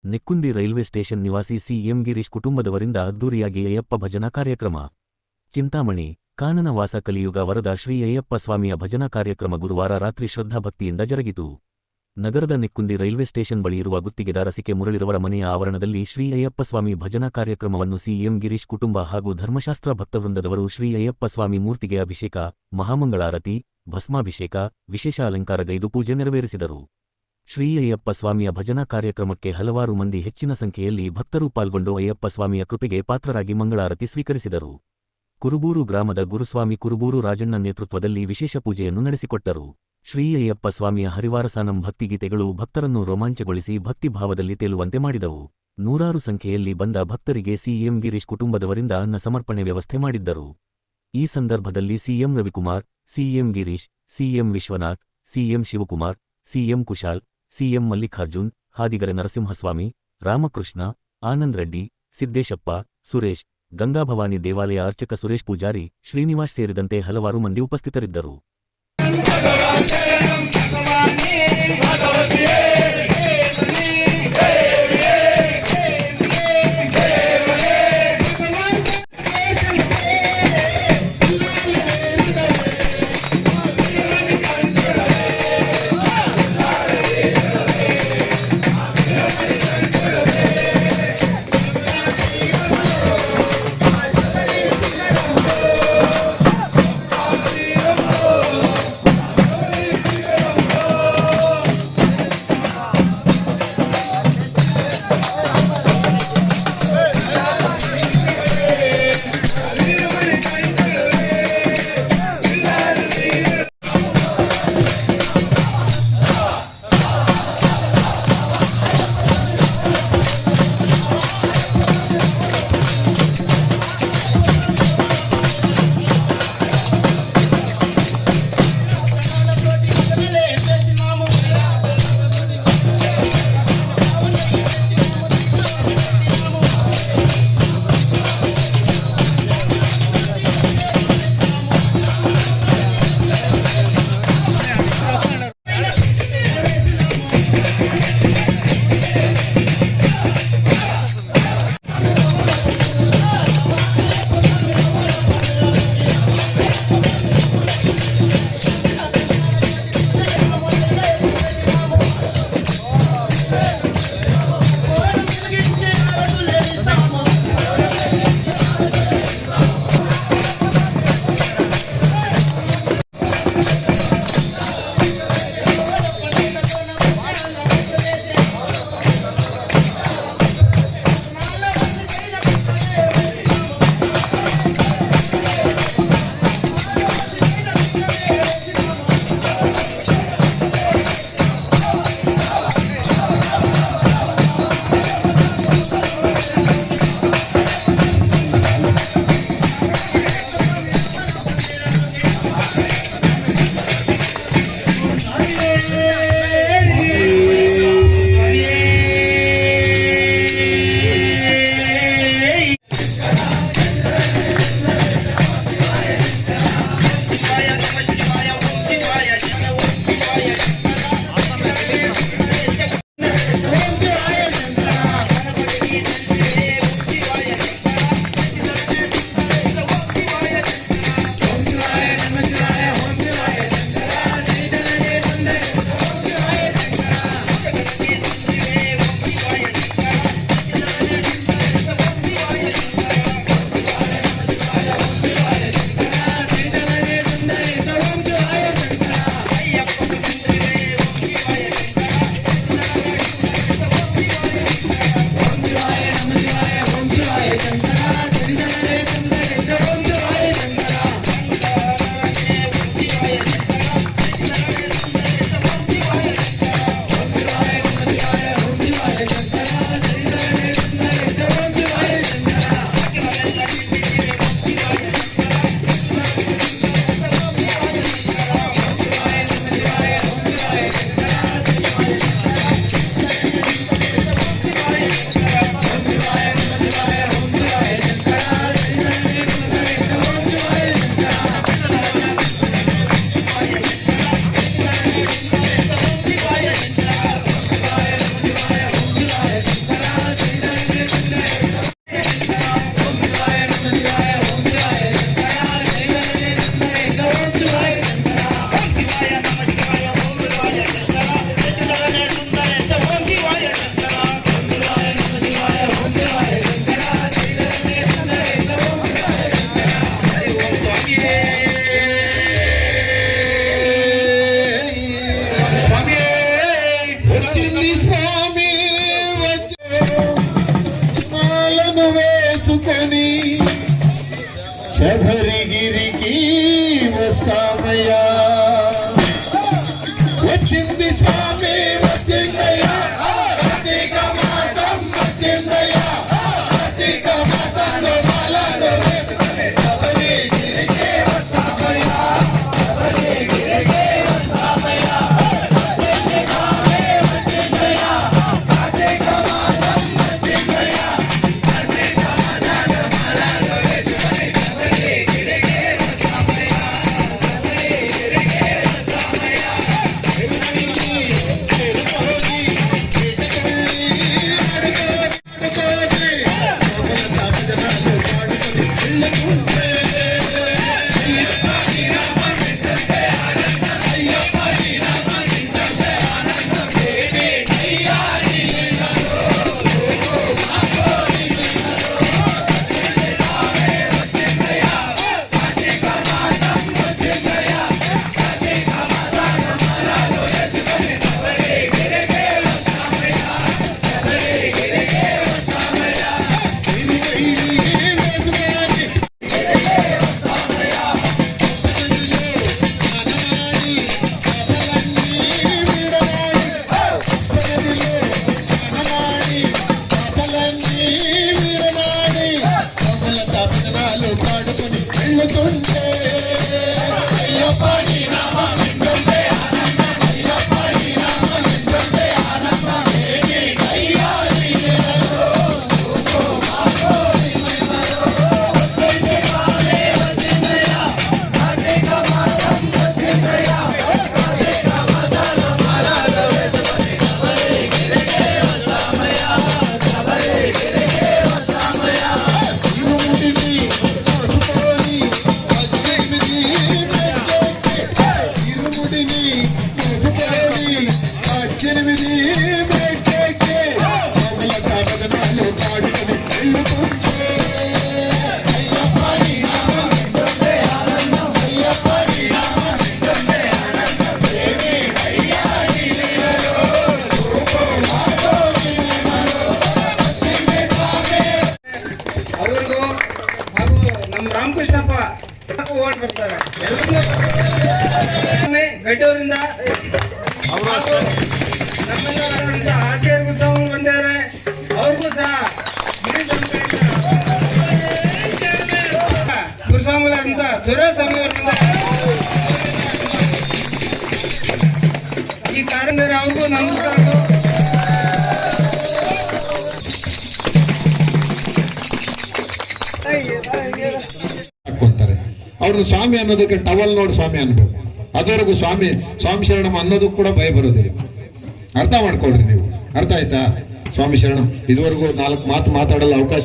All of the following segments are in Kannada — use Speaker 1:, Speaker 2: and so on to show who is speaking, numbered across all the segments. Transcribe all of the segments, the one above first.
Speaker 1: ನೆಕ್ಕುಂದಿ ರೈಲ್ವೆ ಸ್ಟೇಷನ್ ನಿವಾಸಿ ಸಿಎಂ ಗಿರೀಶ್ ಕುಟುಂಬದವರಿಂದ ಅದ್ದೂರಿಯಾಗಿ ಅಯ್ಯಪ್ಪ ಭಜನಾ ಕಾರ್ಯಕ್ರಮ. ಚಿಂತಾಮಣಿ ಕಾನನ ವಾಸ ಕಲಿಯುಗ ವರದ ಶ್ರೀ ಅಯ್ಯಪ್ಪ ಸ್ವಾಮಿಯ ಭಜನಾ ಕಾರ್ಯಕ್ರಮ ಗುರುವಾರ ರಾತ್ರಿ ಶ್ರದ್ಧಾಭಕ್ತಿಯಿಂದ ಜರುಗಿತು. ನಗರದ ನೆಕ್ಕುಂದಿ ರೈಲ್ವೆ ಸ್ಟೇಷನ್ ಬಳಿ ಇರುವ ಗುತ್ತಿಗೆದಾರ ಸಿಕೆ ಮುರಳಿರವರ ಮನೆಯ ಆವರಣದಲ್ಲಿ ಶ್ರೀ ಅಯ್ಯಪ್ಪ ಸ್ವಾಮಿ ಭಜನಾ ಕಾರ್ಯಕ್ರಮವನ್ನು ಸಿಎಂ ಗಿರೀಶ್ ಕುಟುಂಬ ಹಾಗೂ ಧರ್ಮಶಾಸ್ತ್ರ ಭಕ್ತವೃಂದದವರು ಶ್ರೀ ಅಯ್ಯಪ್ಪ ಸ್ವಾಮಿ ಮೂರ್ತಿಗೆ ಅಭಿಷೇಕ, ಮಹಾಮಂಗಳಾರತಿ, ಭಸ್ಮಾಭಿಷೇಕ, ವಿಶೇಷ ಅಲಂಕಾರಗೈದು ಪೂಜೆ ನೆರವೇರಿಸಿದರು. ಶ್ರೀ ಅಯ್ಯಪ್ಪ ಸ್ವಾಮಿಯ ಭಜನಾ ಕಾರ್ಯಕ್ರಮಕ್ಕೆ ಹಲವಾರು ಮಂದಿ ಹೆಚ್ಚಿನ ಸಂಖ್ಯೆಯಲ್ಲಿ ಭಕ್ತರು ಪಾಲ್ಗೊಂಡು ಅಯ್ಯಪ್ಪ ಸ್ವಾಮಿಯ ಕೃಪೆಗೆ ಪಾತ್ರರಾಗಿ ಮಂಗಳಾರತಿ ಸ್ವೀಕರಿಸಿದರು. ಕುರುಬೂರು ಗ್ರಾಮದ ಗುರುಸ್ವಾಮಿ ಕುರುಬೂರು ರಾಜಣ್ಣ ನೇತೃತ್ವದಲ್ಲಿ ವಿಶೇಷ ಪೂಜೆಯನ್ನು ನಡೆಸಿಕೊಟ್ಟರು. ಶ್ರೀ ಅಯ್ಯಪ್ಪ ಸ್ವಾಮಿಯ ಹರಿವಾರಸಾನಂ ಭಕ್ತಿಗೀತೆಗಳು ಭಕ್ತರನ್ನು ರೋಮಾಂಚಗೊಳಿಸಿ ಭಕ್ತಿಭಾವದಲ್ಲಿ ತೇಲುವಂತೆ ಮಾಡಿದವು. ನೂರಾರು ಸಂಖ್ಯೆಯಲ್ಲಿ ಬಂದ ಭಕ್ತರಿಗೆ ಸಿಎಂ ಗಿರೀಶ್ ಕುಟುಂಬದವರಿಂದ ಅನ್ನ ಸಮರ್ಪಣೆ ವ್ಯವಸ್ಥೆ ಮಾಡಿದ್ದರು. ಈ ಸಂದರ್ಭದಲ್ಲಿ CM Ravikumar, CM Girish, CM Vishwanath, CM Shivakumar, CM Kushal, CM Mallikarjun, Hadigere Narasimhaswamy, Ramakrishna, Anand Reddy, Siddeshappa, Suresh, Gangabhavani ದೇವಾಲಯ ಅರ್ಚಕ ಸುರೇಶ್ ಪೂಜಾರಿ, ಶ್ರೀನಿವಾಸ್ ಸೇರಿದಂತೆ ಹಲವಾರು ಮಂದಿ ಉಪಸ್ಥಿತರಿದ್ದರು.
Speaker 2: శబరిగిరికి వస్తామయ్యా. వచ్చింది స్వామి వచ్చిందయ్యా, కార్తీక మాసం వచ్చిందయ్యా, కార్తీక మాసంలో మాలలు వేసుకొని శబరిగిరికి వస్తామయ్యా, శబరిగిరికి వస్తామయ్యా. వచ్చింది స్వామి వచ్చిందయ్యా, కార్తీక మాసం వచ్చిందయ్యా, కార్తీక మాసంలో మాలలు వేసుకొని శబరిగిరికి వస్తామయ్యా, శబరిగిరికి వస్తామయ్యా. పాడుకొని వెళ్ళుతుంటే అయ్యప్ప నీ నామం వింటుంటే ఆనందం, అయ్యప్ప నీ నామం వింటుంటే ఆనందం. ఏమి అయ్యా నీవెవరో, ఊకో మాకో నీవెవరో. వచ్చింది స్వామి వచ్చిందయ్యా, కార్తీక మాసం వచ్చిందయ్యా, కార్తీక మాసంలో మాలలు వేసుకొని శబరిగిరికి వస్తామయ్యా, శబరిగిరికి వస్తామయ్యా. ఇరుముడిని మోసుకొని 18 మెట్లెక్కి, ఇరుముడిని మోసుకొని 18 మెట్లెక్కి, కమల కమలనాలు పాడుకొని వెళ్ళుతుంటే అయ్యప్ప నీ నామం వింటుంటే ఆనందం, అయ్యప్ప నీ నామం వింటుంటే ఆనందం. ఏమి అయ్యా నీవెవరో, ఊకో మాకో నీవెవరో. వచ్చింది స్వామి
Speaker 3: ಅವ್ರಿಗೂ ಹಾಗೂ ನಮ್ಮ ರಾಮಕೃಷ್ಣಪ್ಪ ಓಟ್ ಬರ್ತಾರೆ ಗಡ್ಡೂರಿಂದ ನಮ್ಮೆಲ್ಲ ಆಚಾರ್ಯ ಗುರುಸ್ವಾಮಿ ಬಂದಿದ್ದಾರೆ. ಅವ್ರಿಗೂ ಸಹ ಗುರುಸ್ವಾಮಿ ಅಂತ ಸುರೇಸ್ವಾಮಿ ಅವರಿಂದ ಈ ಕಾರ್ಯ ಅವ್ರಿಗೂ ನಮಸ್ಕಾರ.
Speaker 2: ಹಾಕೊಂತಾರೆ. ಅವ್ರನ್ನ ಸ್ವಾಮಿ ಅನ್ನೋದಕ್ಕೆ ಟವಲ್ ನೋಡಿ ಸ್ವಾಮಿ ಅನ್ಬೇಕು. ಅದುವರೆಗೂ ಸ್ವಾಮಿ ಸ್ವಾಮಿ ಶರಣಂ ಅನ್ನೋದಕ್ಕೆ ಕೂಡ ಭಯ ಬರೋದಿಲ್ಲ. ಅರ್ಥ ಮಾಡ್ಕೊಳ್ರಿ ನೀವು. ಅರ್ಥ ಆಯ್ತಾ? ಸ್ವಾಮಿ ಶರಣಂ ಇದುವರೆಗೂ 4 ಮಾತು ಮಾತಾಡಲು ಅವಕಾಶ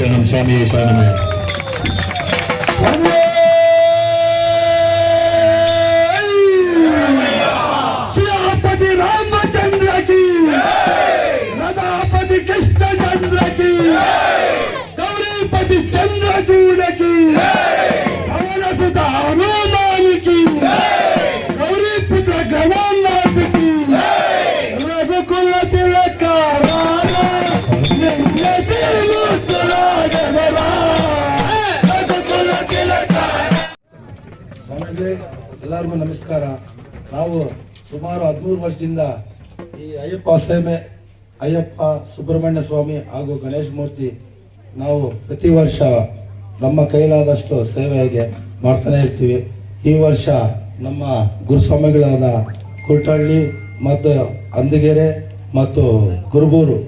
Speaker 2: ಶರಣಂ ಸ್ವಾಮಿಯೇ ಶರಣಮಯ್ಯ.
Speaker 3: श्रीपति रामचंद्र की राधापति कृष्ण चंद्र की गौरीपति चंद्रचूड़ की पवन सुता हनुमान की गौरी पुत्र गवानाथ की रघुकुल तिलक राजा रघुकुल तिलक.
Speaker 4: ಸ್ವಾಮಿಗಳೇ, ಎಲ್ಲರಿಗೂ ನಮಸ್ಕಾರ. ನಾವು ಸುಮಾರು 13 ವರ್ಷದಿಂದ ಈ ಅಯ್ಯಪ್ಪ ಸೇವೆ, ಅಯ್ಯಪ್ಪ ಸುಬ್ರಹ್ಮಣ್ಯ ಸ್ವಾಮಿ ಹಾಗೂ ಗಣೇಶ ಮೂರ್ತಿ ನಾವು ಪ್ರತಿ ವರ್ಷ ನಮ್ಮ ಕೈಲಾದಷ್ಟು ಸೇವೆಗೆ ಮಾಡ್ತಾನೆ ಇರ್ತೀವಿ. ಈ ವರ್ಷ ನಮ್ಮ ಗುರುಸ್ವಾಮಿಗಳಾದ ಕುರ್ಟಳ್ಳಿ ಮತ್ತು ಅಂದಿಗೆರೆ ಮತ್ತು ಕುರುಬೂರು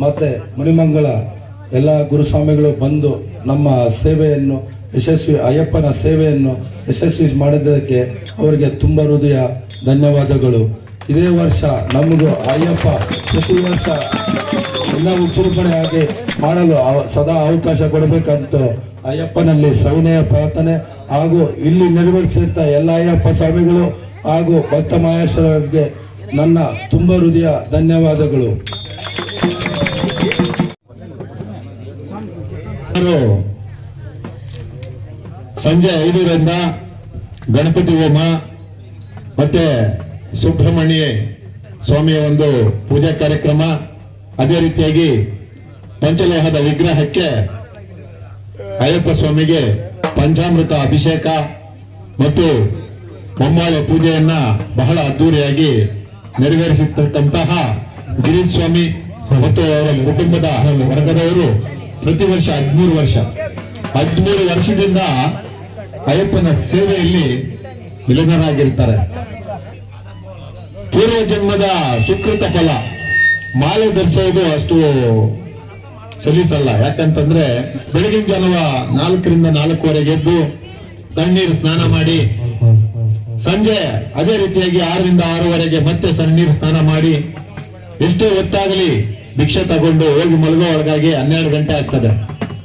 Speaker 4: ಮತ್ತು ಮುನಿಮಂಗಳ ಎಲ್ಲ ಗುರುಸ್ವಾಮಿಗಳು ಬಂದು ನಮ್ಮ ಸೇವೆಯನ್ನು ಅಯ್ಯಪ್ಪನ ಸೇವೆಯನ್ನು ಯಶಸ್ವಿ ಮಾಡಿದ್ದಕ್ಕೆ ಅವರಿಗೆ ತುಂಬ ಹೃದಯ ಧನ್ಯವಾದಗಳು. ಇದೇ ವರ್ಷ ನಮಗೂ ಅಯ್ಯಪ್ಪ ಪ್ರತಿ ವರ್ಷ ಎಲ್ಲ ಉಚ್ಚುರುಪಣೆಯಾಗಿ ಮಾಡಲು ಸದಾ ಅವಕಾಶ ಕೊಡಬೇಕಂತ ಅಯ್ಯಪ್ಪನಲ್ಲಿ ಸವಿನಯ ಪ್ರಾರ್ಥನೆ ಹಾಗೂ ಇಲ್ಲಿ ನೆರವೇರಿಸಿದ ಎಲ್ಲ ಅಯ್ಯಪ್ಪ ಸ್ವಾಮಿಗಳು ಹಾಗೂ ಭಕ್ತ ಮಹೇಶ್ವರರಿಗೆ ನನ್ನ ತುಂಬ ಹೃದಯ ಧನ್ಯವಾದಗಳು.
Speaker 5: ಸಂಜೆ 5ರಿಂದ ಗಣಪತಿ ಹೋಮ ಮತ್ತೆ ಸುಬ್ರಹ್ಮಣ್ಯ ಸ್ವಾಮಿಯ ಒಂದು ಪೂಜಾ ಕಾರ್ಯಕ್ರಮ, ಅದೇ ರೀತಿಯಾಗಿ ಪಂಚಲೋಹದ ವಿಗ್ರಹಕ್ಕೆ ಅಯ್ಯಪ್ಪ ಸ್ವಾಮಿಗೆ ಪಂಚಾಮೃತ ಅಭಿಷೇಕ ಮತ್ತು ಮೊಮ್ಮಾಳೆ ಪೂಜೆಯನ್ನ ಬಹಳ ಅದ್ದೂರಿಯಾಗಿ ನೆರವೇರಿಸಿರ್ತಕ್ಕಂತಹ ಗಿರೀಶ್ ಸ್ವಾಮಿ ಮತ್ತು ಅವರ ಕುಟುಂಬದ ವರ್ಗದವರು ಪ್ರತಿ ವರ್ಷ 13 ವರ್ಷದಿಂದ ಅಯ್ಯಪ್ಪನ ಸೇವೆಯಲ್ಲಿ ವಿಲೀನರಾಗಿರ್ತಾರೆ. ಪೂರ್ವ ಜನ್ಮದ ಸುಕೃತ ಫಲ ಮಾಲೆ ಧರಿಸೋದು ಅಷ್ಟು ಸಲೀಸಲ್ಲ. ಯಾಕಂತಂದ್ರೆ ಬೆಳಗಿನ ಜಾವ 4ರಿಂದ 4:15 ಎದ್ದು ತಣ್ಣೀರು ಸ್ನಾನ ಮಾಡಿ, ಸಂಜೆ ಅದೇ ರೀತಿಯಾಗಿ 6ರಿಂದ 6:30 ಮತ್ತೆ ಸಣ್ಣೀರು ಸ್ನಾನ ಮಾಡಿ, ಎಷ್ಟೇ ಹೊತ್ತಾಗಲಿ ಭಿಕ್ಷೆ ತಗೊಂಡು ಹೋಗಿ ಮಲಗೋ ಒಳಗಾಗಿ 12 ಗಂಟೆ ಆಗ್ತದೆ.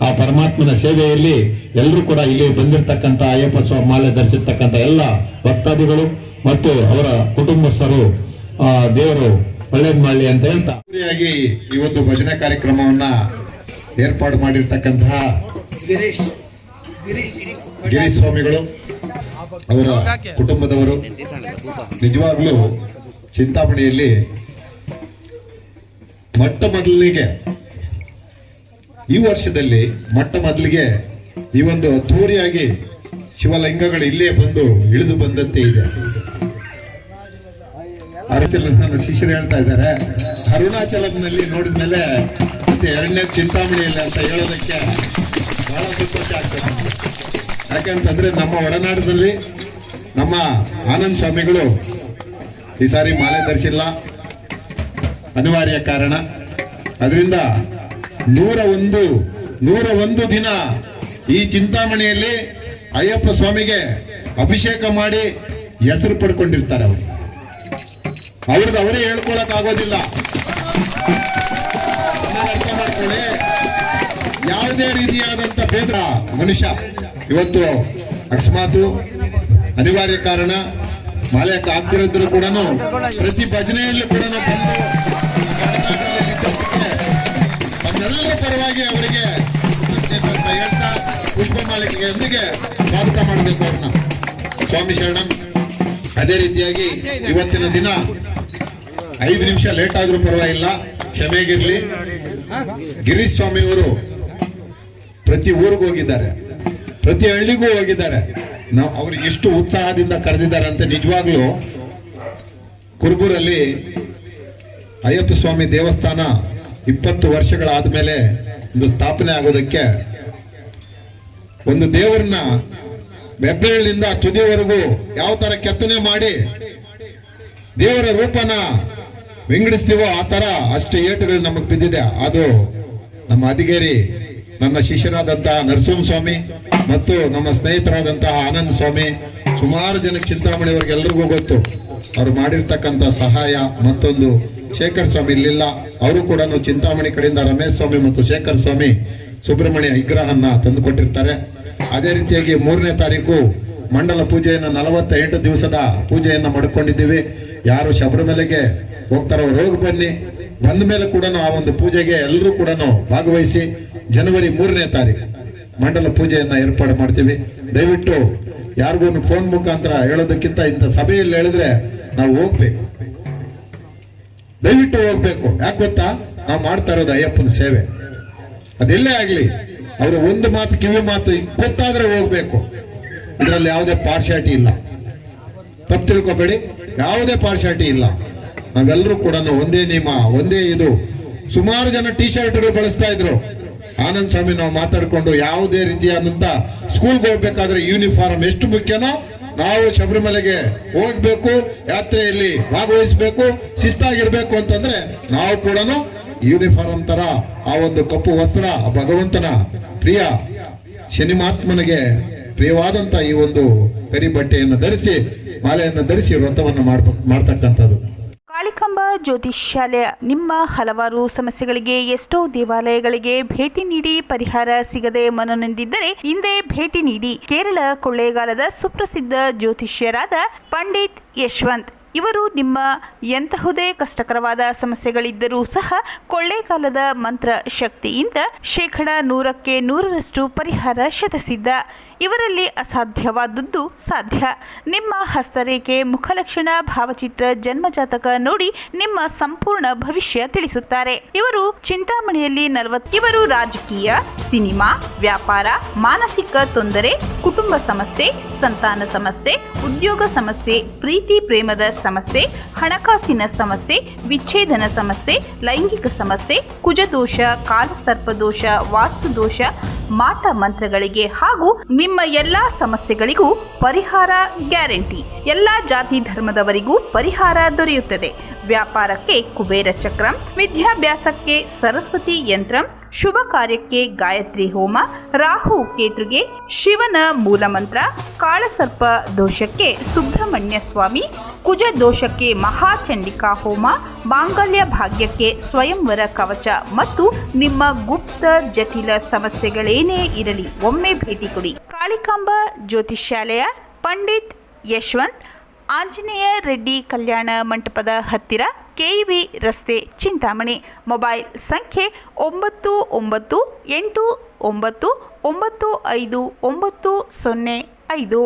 Speaker 5: ಆ ಪರಮಾತ್ಮನ ಸೇವೆಯಲ್ಲಿ ಎಲ್ಲರೂ ಕೂಡ ಇಲ್ಲಿ ಬಂದಿರತಕ್ಕಂತ ಅಯ್ಯಪ್ಪ ಸ್ವಾಮಿ ಮಾಲೆ ಧರಿಸಿರ್ತಕ್ಕಂಥ ಎಲ್ಲ ಭಕ್ತಾದಿಗಳು ಮತ್ತು ಅವರ ಕುಟುಂಬಸ್ಥರು ದೇವರು ಒಳ್ಳೇದ್ ಮಾಡಲಿ ಅಂತ ಹೇಳ್ತಾ
Speaker 2: ಈ ಒಂದು ಭಜನೆ ಕಾರ್ಯಕ್ರಮವನ್ನ ಏರ್ಪಾಡು ಮಾಡಿರ್ತಕ್ಕಂತಹ ಗಿರೀಶ್ ಸ್ವಾಮಿಗಳು, ಅವರ ಕುಟುಂಬದವರು ನಿಜವಾಗ್ಲೂ ಚಿಂತಾಮಣಿಯಲ್ಲಿ ಈ ವರ್ಷದಲ್ಲಿ ಮೊಟ್ಟ ಮೊದಲಿಗೆ ಈ ಒಂದು ಅದ್ಧೂರಿಯಾಗಿ ಶಿವಲಿಂಗಗಳು ಇಲ್ಲೇ ಬಂದು ಇಳಿದು ಬಂದಂತೆ ಇದೆ. ನನ್ನ ಶಿಷ್ಯರು ಹೇಳ್ತಾ ಇದ್ದಾರೆ, ಅರುಣಾಚಲಂನಲ್ಲಿ ನೋಡಿದ್ಮೇಲೆ ಮತ್ತೆ 2ನೇ ಚಿಂತಾಮಣಿಯಲ್ಲಿ ಅಂತ ಹೇಳೋದಕ್ಕೆ ಬಹಳ ಸಂತೋಷ ಆಗ್ತದೆ. ಯಾಕೆಂತಂದ್ರೆ ನಮ್ಮ ಒಡನಾಡದಲ್ಲಿ ನಮ್ಮ ಆನಂದ್ ಸ್ವಾಮಿಗಳು ಈ ಸಾರಿ ಮಾಲೆ ಧರಿಸಿಲ್ಲ, ಅನಿವಾರ್ಯ ಕಾರಣ. ಅದರಿಂದ 101 ದಿನ ಈ ಚಿಂತಾಮಣಿಯಲ್ಲಿ ಅಯ್ಯಪ್ಪ ಸ್ವಾಮಿಗೆ ಅಭಿಷೇಕ ಮಾಡಿ ಹೆಸರು ಪಡ್ಕೊಂಡಿರ್ತಾರೆ. ಅವ್ರದ್ದು ಅವರೇ ಹೇಳ್ಕೊಳಕ್ ಆಗೋದಿಲ್ಲ. ಅರ್ಥ ಮಾಡ್ಕೊಳ್ಳಿ, ಯಾವುದೇ ರೀತಿಯಾದಂತ ಭೇದ ಮನುಷ್ಯ ಇವತ್ತು ಅಕಸ್ಮಾತ್ ಅನಿವಾರ್ಯ ಕಾರಣ ಮಾಲೆಯಕ್ಕೆ ಆಗ್ತಿರಿದ್ರು ಕೂಡ ಪ್ರತಿ ಭಜನೆಯಲ್ಲಿ ಕೂಡ ಬಂದು ನಮ್ಮೆಲ್ಲರ ಪರವಾಗಿ ಅವರಿಗೆ ಹೇಳ್ತಾ ಪುಷ್ಪಮಾಲಿಕೆಯೊಂದಿಗೆ ಸ್ವಾಗತ ಮಾಡಬೇಕು ಅವ್ರನ್ನ. ಸ್ವಾಮಿ ಶರಣಂ. ಅದೇ ರೀತಿಯಾಗಿ ಇವತ್ತಿನ ದಿನ 5 ನಿಮಿಷ ಲೇಟ್ ಆದ್ರೂ ಪರವಾಗಿಲ್ಲ, ಕ್ಷಮೆಗಿರ್ಲಿ. ಗಿರೀಶ್ ಸ್ವಾಮಿಯವರು ಪ್ರತಿ ಊರಿಗೂ ಹೋಗಿದ್ದಾರೆ, ಪ್ರತಿ ಹಳ್ಳಿಗೂ ಹೋಗಿದ್ದಾರೆ. ನಾವು ಅವ್ರಿಗೆ ಎಷ್ಟು ಉತ್ಸಾಹದಿಂದ ಕರೆದಿದ್ದಾರೆ ಅಂತ. ನಿಜವಾಗ್ಲೂ ಕುರುಬೂರಲ್ಲಿ ಅಯ್ಯಪ್ಪ ಸ್ವಾಮಿ ದೇವಸ್ಥಾನ 20 ವರ್ಷಗಳಾದ್ಮೇಲೆ ಒಂದು ಸ್ಥಾಪನೆ ಆಗೋದಕ್ಕೆ ಒಂದು ದೇವರನ್ನ ಬೆಬ್ಬೆರಳಿಂದ ತುದಿವರೆಗೂ ಯಾವ ತರ ಕೆತ್ತನೆ ಮಾಡಿ ದೇವರ ರೂಪನ ವಿಂಗಡಿಸ್ತೀವೋ ಆ ತರ ಅಷ್ಟು ಏಟುಗಳು ನಮಗೆ ಬಿದ್ದಿದೆ. ಅದು ನಮ್ಮ ಅದಿಗೇರಿ ನನ್ನ ಶಿಷ್ಯರಾದಂತಹ ನರಸಿಂಹ ಸ್ವಾಮಿ ಮತ್ತು ನಮ್ಮ ಸ್ನೇಹಿತರಾದಂತಹ ಆನಂದ್ ಸ್ವಾಮಿ, ಸುಮಾರು ಜನಕ್ಕೆ ಚಿಂತಾಮಣಿಯವರಿಗೆ ಎಲ್ರಿಗೂ ಗೊತ್ತು. ಅವ್ರು ಮಾಡಿರ್ತಕ್ಕಂಥ ಸಹಾಯ. ಮತ್ತೊಂದು ಶೇಖರ್ ಸ್ವಾಮಿ ಇಲ್ಲಿಲ್ಲ, ಅವರು ಕೂಡ ಚಿಂತಾಮಣಿ ಕಡೆಯಿಂದ ರಮೇಶ್ ಸ್ವಾಮಿ ಮತ್ತು ಶೇಖರ್ ಸ್ವಾಮಿ ಸುಬ್ರಹ್ಮಣ್ಯ ವಿಗ್ರಹನ್ನ ತಂದು ಕೊಟ್ಟಿರ್ತಾರೆ. ಅದೇ ರೀತಿಯಾಗಿ 3ನೇ ತಾರೀಕು ಮಂಡಲ ಪೂಜೆಯನ್ನು 48 ದಿವಸದ ಪೂಜೆಯನ್ನು ಮಾಡಿಕೊಂಡಿದ್ದೀವಿ. ಯಾರು ಶಬರಿಮಲೆಗೆ ಹೋಗ್ತಾರೋ ಹೋಗಿ ಬನ್ನಿ. ಬಂದ ಮೇಲೆ ಕೂಡ ಆ ಒಂದು ಪೂಜೆಗೆ ಎಲ್ಲರೂ ಕೂಡ ಭಾಗವಹಿಸಿ ಜನವರಿ 3ನೇ ತಾರೀಕು ಮಂಡಲ ಪೂಜೆಯನ್ನ ಏರ್ಪಾಡು ಮಾಡ್ತೀವಿ. ದಯವಿಟ್ಟು ಯಾರಿಗೂ ಫೋನ್ ಮುಖಾಂತರ ಹೇಳೋದಕ್ಕಿಂತ ಇಂಥ ಸಭೆಯಲ್ಲಿ ಹೇಳಿದ್ರೆ ನಾವು ಹೋಗ್ಬೇಕು, ದಯವಿಟ್ಟು ಹೋಗ್ಬೇಕು. ಯಾಕೆ ಗೊತ್ತಾ, ನಾವು ಮಾಡ್ತಾ ಇರೋದು ಅಯ್ಯಪ್ಪನ ಸೇವೆ. ಅದೆಲ್ಲೇ ಆಗ್ಲಿ ಅವರು ಒಂದು ಮಾತು ಕಿವಿ ಮಾತು ಗೊತ್ತಾದ್ರೆ ಹೋಗ್ಬೇಕು. ಇದರಲ್ಲಿ ಯಾವುದೇ ಪಾರ್ಶಾಲಿಟಿ ಇಲ್ಲ, ತಪ್ಪು ತಿಳ್ಕೊಬೇಡಿ, ಯಾವುದೇ ಪಾರ್ಶಾಲಿಟಿ ಇಲ್ಲ. ನಾವೆಲ್ಲರೂ ಕೂಡ ಒಂದೇ ನಿಯಮ, ಒಂದೇ ಇದು. ಸುಮಾರು ಜನ ಟಿ ಶರ್ಟ್ಗಳು ಬಳಸ್ತಾ ಇದ್ರು. ಆನಂದ್ ಸ್ವಾಮಿ ನಾವು ಮಾತಾಡ್ಕೊಂಡು ಯಾವುದೇ ರೀತಿಯಾದಂತ ಸ್ಕೂಲ್ಗೆ ಹೋಗ್ಬೇಕಾದ್ರೆ ಯೂನಿಫಾರ್ಮ್ ಎಷ್ಟು ಮುಖ್ಯನೋ ನಾವು ಶಬರಿಮಲೆಗೆ ಹೋಗ್ಬೇಕು, ಯಾತ್ರೆಯಲ್ಲಿ ಭಾಗವಹಿಸಬೇಕು, ಶಿಸ್ತಾಗಿರ್ಬೇಕು ಅಂತಂದ್ರೆ ನಾವು ಕೂಡ ಯೂನಿಫಾರ್ಮ್ ತರ ಆ ಒಂದು ಕಪ್ಪು ವಸ್ತ್ರ ಭಗವಂತನ ಪ್ರಿಯ ಶನಿಮಾತ್ಮನಿಗೆ ಪ್ರಿಯವಾದಂತ ಈ ಒಂದು ಕರಿ ಬಟ್ಟೆಯನ್ನು ಧರಿಸಿ ಮಾಲೆಯನ್ನು ಧರಿಸಿ ವ್ರತವನ್ನು ಮಾಡ್ತಕ್ಕಂಥದ್ದು.
Speaker 6: ಕಾಳಿಕಾಂಬಾ ಜ್ಯೋತಿಷ್ಯಾಲಯ ನಿಮ್ಮ ಹಲವಾರು ಸಮಸ್ಯೆಗಳಿಗೆ ಎಷ್ಟೋ ದೇವಾಲಯಗಳಿಗೆ ಭೇಟಿ ನೀಡಿ ಪರಿಹಾರ ಸಿಗದೆ ಮನನೊಂದಿದ್ದರೆ ಹಿಂದೆ ಭೇಟಿ ನೀಡಿ. ಕೇರಳ ಕೊಳ್ಳೇಗಾಲದ ಸುಪ್ರಸಿದ್ಧ ಜ್ಯೋತಿಷ್ಯರಾದ ಪಂಡಿತ್ ಯಶವಂತ್ ಇವರು ನಿಮ್ಮ ಎಂತಹುದೇ ಕಷ್ಟಕರವಾದ ಸಮಸ್ಯೆಗಳಿದ್ದರೂ ಸಹ ಕೊಳ್ಳೇಗಾಲದ ಮಂತ್ರ ಶಕ್ತಿಯಿಂದ 100% 100% ಪರಿಹಾರ ಶತಸಿದ್ಧ. ಇವರಲ್ಲಿ ಅಸಾಧ್ಯವಾದದ್ದು ಸಾಧ್ಯ. ನಿಮ್ಮ ಹಸ್ತರೇಖೆ, ಮುಖಲಕ್ಷಣ, ಭಾವಚಿತ್ರ, ಜನ್ಮಜಾತಕ ನೋಡಿ ನಿಮ್ಮ ಸಂಪೂರ್ಣ ಭವಿಷ್ಯ ತಿಳಿಸುತ್ತಾರೆ. ಇವರು ಚಿಂತಾಮಣಿಯಲ್ಲಿ 40. ಇವರು ರಾಜಕೀಯ, ಸಿನಿಮಾ, ವ್ಯಾಪಾರ, ಮಾನಸಿಕ ತೊಂದರೆ, ಕುಟುಂಬ ಸಮಸ್ಯೆ, ಸಂತಾನ ಸಮಸ್ಯೆ, ಉದ್ಯೋಗ ಸಮಸ್ಯೆ, ಪ್ರೀತಿ ಪ್ರೇಮದ ಸಮಸ್ಯೆ, ಹಣಕಾಸಿನ ಸಮಸ್ಯೆ, ವಿಚ್ಛೇದನ ಸಮಸ್ಯೆ, ಲೈಂಗಿಕ ಸಮಸ್ಯೆ, ಕುಜದೋಷ, ಕಾಲಸರ್ಪದೋಷ, ವಾಸ್ತುದೋಷ, ಮಾಟ ಮಂತ್ರಗಳಿಗೆ ಹಾಗೂ ನಿಮ್ಮ ಎಲ್ಲಾ ಸಮಸ್ಯೆಗಳಿಗೂ ಪರಿಹಾರ ಗ್ಯಾರಂಟಿ. ಎಲ್ಲಾ ಜಾತಿ ಧರ್ಮದವರಿಗೂ ಪರಿಹಾರ ದೊರೆಯುತ್ತದೆ. ವ್ಯಾಪಾರಕ್ಕೆ ಕುಬೇರ ಚಕ್ರಂ, ವಿದ್ಯಾಭ್ಯಾಸಕ್ಕೆ ಸರಸ್ವತಿ ಯಂತ್ರಂ, ಶುಭ ಕಾರ್ಯಕ್ಕೆ ಗಾಯತ್ರಿ ಹೋಮ, ರಾಹು ಕೇತುಗೆ ಶಿವನ ಮೂಲಮಂತ್ರ, ಕಾಳಸರ್ಪ ದೋಷಕ್ಕೆ ಸುಬ್ರಹ್ಮಣ್ಯ ಸ್ವಾಮಿ, ಕುಜ ದೋಷಕ್ಕೆ ಮಹಾಚಂಡಿಕಾ ಹೋಮ, ಮಾಂಗಲ್ಯ ಭಾಗ್ಯಕ್ಕೆ ಸ್ವಯಂವರ ಕವಚ ಮತ್ತು ನಿಮ್ಮ ಗುಪ್ತ ಜಟಿಲ ಸಮಸ್ಯೆಗಳೇನೇ ಇರಲಿ ಒಮ್ಮೆ ಭೇಟಿ ಕೊಡಿ. ಕಾಳಿಕಾಂಬಾ ಜ್ಯೋತಿಷ್ಯಾಲಯ, ಪಂಡಿತ್ ಯಶವಂತ್, ಆಂಜನೇಯ ರೆಡ್ಡಿ ಕಲ್ಯಾಣ ಮಂಟಪದ ಹತ್ತಿರ, ಕೆಇಬಿ ರಸ್ತೆ, ಚಿಂತಾಮಣಿ. ಮೊಬೈಲ್ ಸಂಖ್ಯೆ 9989995905.